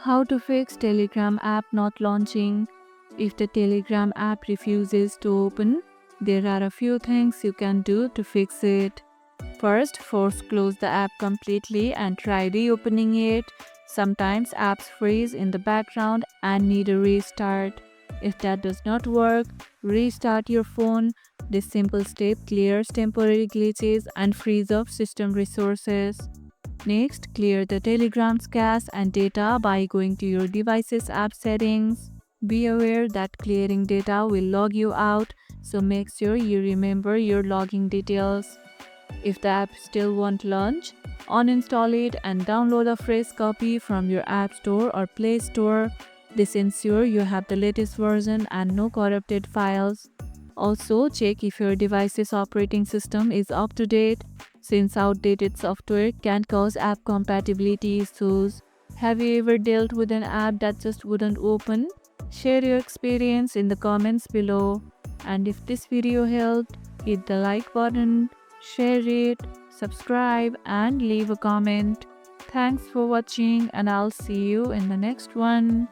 How to fix Telegram app not launching. If the Telegram app refuses to open, there are a few things you can do to fix it. First, force close the app completely and try reopening it. Sometimes apps freeze in the background and need a restart. If that does not work, restart your phone. This simple step clears temporary glitches and frees up system resources. Next, clear the Telegram's cache and data by going to your device's app settings. Be aware that clearing data will log you out, so make sure you remember your login details. If the app still won't launch, uninstall it and download a fresh copy from your App Store or Play Store. This ensures you have the latest version and no corrupted files. Also, check if your device's operating system is up to date, since outdated software can cause app compatibility issues. Have you ever dealt with an app that just wouldn't open? Share your experience in the comments below. And if this video helped, hit the like button, share it, subscribe, and leave a comment. Thanks for watching, and I'll see you in the next one.